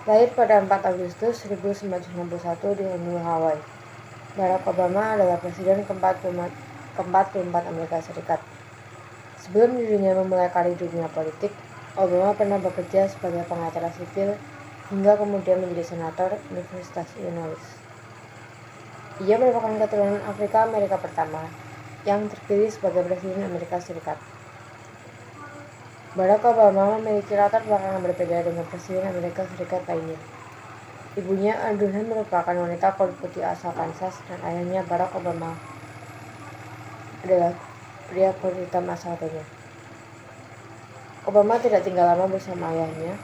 Lahir pada 4 Agustus 1961 di Honolulu, Hawaii, Barack Obama adalah presiden ke-44 Amerika Serikat. Sebelum dirinya memulai karir di dunia politik, Obama pernah bekerja sebagai pengacara sipil hingga kemudian menjadi senator Universitas Illinois. Ia merupakan keturunan Afrika Amerika pertama yang terpilih sebagai presiden Amerika Serikat. Barack Obama memiliki latar belakang yang berbeda dengan presiden Amerika Serikat lainnya. Ibunya, Andrew, merupakan wanita kulit putih asal Kansas, dan ayahnya, Barack Obama, adalah pria kulit hitam asal Kenya. Obama tidak tinggal lama bersama ayahnya,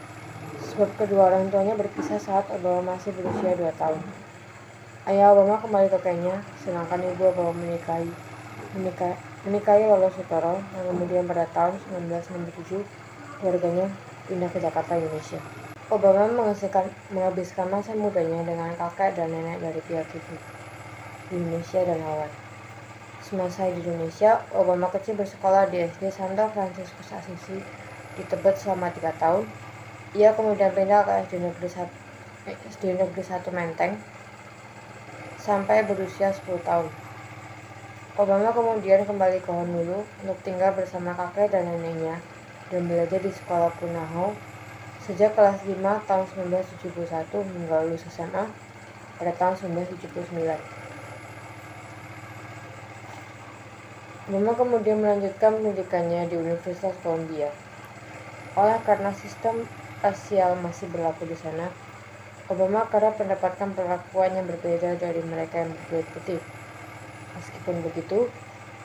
sebab kedua orang tuanya berpisah saat Obama masih berusia 2 tahun. Ayah Obama kembali ke Kenya, sedangkan ibu Obama menikahi Lolo Sutoro, dan kemudian pada tahun 1967 keluarganya pindah ke Jakarta, Indonesia. Obama menghabiskan masa mudanya dengan kakek dan nenek dari pihak ibu di Indonesia dan Hawaii. Semasa di Indonesia, Obama kecil bersekolah di SD Santo Fransiskus Assisi di Tebet selama 3 tahun. Ia kemudian pindah ke SD Negeri 1 Menteng sampai berusia 10 tahun. Obama kemudian kembali ke Honolulu untuk tinggal bersama kakek dan neneknya dan belajar di sekolah Punahou sejak kelas 5 tahun 1971 hingga lulus SMA pada tahun 1979. Obama kemudian melanjutkan pendidikannya di Universitas Columbia. Karena sistem rasial masih berlaku di sana, Obama kerap mendapatkan perlakuan yang berbeda dari mereka yang berkulit putih. Meskipun begitu,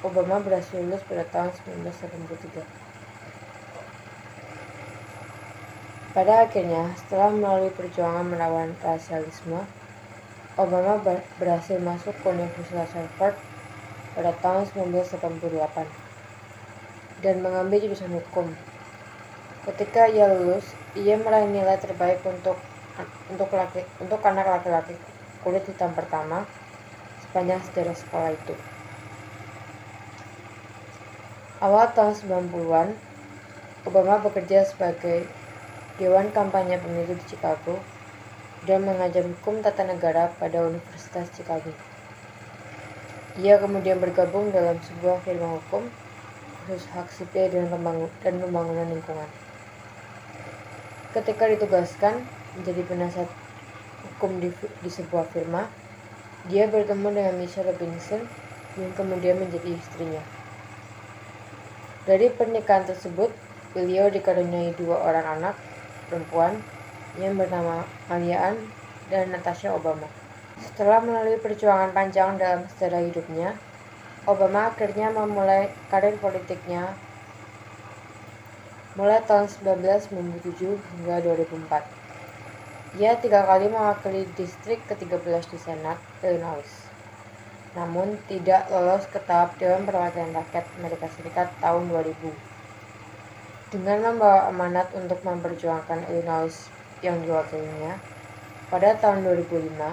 Obama berhasil lulus pada tahun 1983. Pada akhirnya, setelah melalui perjuangan melawan rasialisme, Obama berhasil masuk ke Universitas Harvard pada tahun 1988 dan mengambil jurusan hukum. Ketika ia lulus, ia meraih nilai terbaik untuk anak laki-laki kulit hitam pertama sepanjang sejarah sekolah itu. Awal tahun 90-an, Obama bekerja sebagai Dewan Kampanye Pemilu di Chicago dan mengajar hukum tata negara pada Universitas Chicago. Ia kemudian bergabung dalam sebuah firma hukum khusus hak sipil dan pembangunan lingkungan. Ketika ditugaskan menjadi penasihat hukum di sebuah firma, dia bertemu dengan Michelle Robinson yang kemudian menjadi istrinya. Dari pernikahan tersebut, beliau dikaruniai 2 orang anak perempuan yang bernama Malia Ann dan Natasha Obama. Setelah melalui perjuangan panjang dalam sejarah hidupnya, Obama akhirnya memulai karir politiknya mulai tahun 1997 hingga 2004. Ia 3 kali mewakili distrik ke-13 di Senat, Illinois, namun tidak lolos ke tahap Dewan Perwakilan Rakyat Amerika Serikat tahun 2000. Dengan membawa amanat untuk memperjuangkan Illinois yang diwakilinya, pada tahun 2005,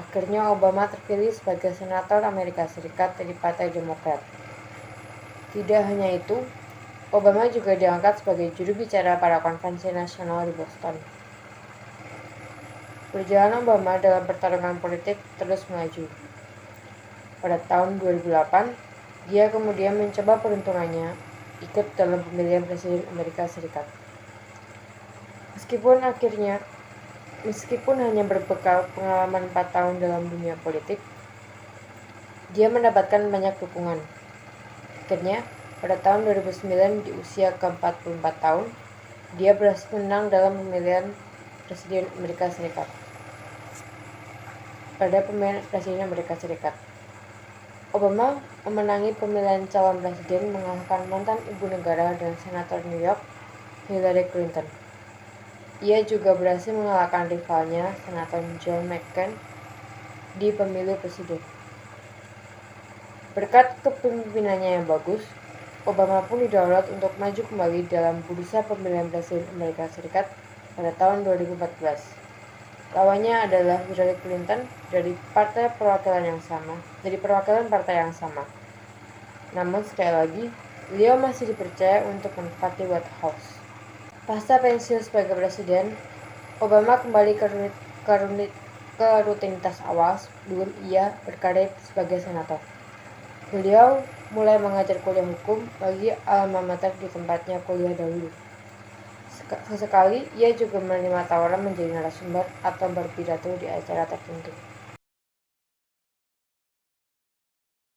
akhirnya Obama terpilih sebagai senator Amerika Serikat dari Partai Demokrat. Tidak hanya itu, Obama juga diangkat sebagai juru bicara pada konvensi nasional di Boston. Perjalanan Obama dalam pertarungan politik terus maju. Pada tahun 2008, dia kemudian mencoba peruntungannya ikut dalam pemilihan presiden Amerika Serikat. Meskipun hanya berbekal pengalaman 4 tahun dalam dunia politik, dia mendapatkan banyak dukungan. Akhirnya, pada tahun 2009 di usia ke-44 tahun, dia berhasil menang dalam pemilihan presiden Amerika Serikat. Obama memenangi pemilihan calon presiden mengalahkan mantan ibu negara dan senator New York, Hillary Clinton. Ia juga berhasil mengalahkan rivalnya, senator John McCain, di pemilu presiden. Berkat kepemimpinannya yang bagus, Obama pun didaulat untuk maju kembali dalam bursa pemilihan presiden Amerika Serikat pada tahun 2014. Lawannya adalah Hillary Clinton dari perwakilan partai yang sama. Namun sekali lagi, beliau masih dipercaya untuk menempati White House. Pasca pensiun sebagai presiden, Obama kembali ke rutinitas awal sebelum ia berkarir sebagai senator. Beliau mulai mengajar kuliah hukum bagi alma mater di tempatnya kuliah dahulu. Sesekali ia juga menerima tawaran menjadi narasumber atau berpidato di acara tertentu.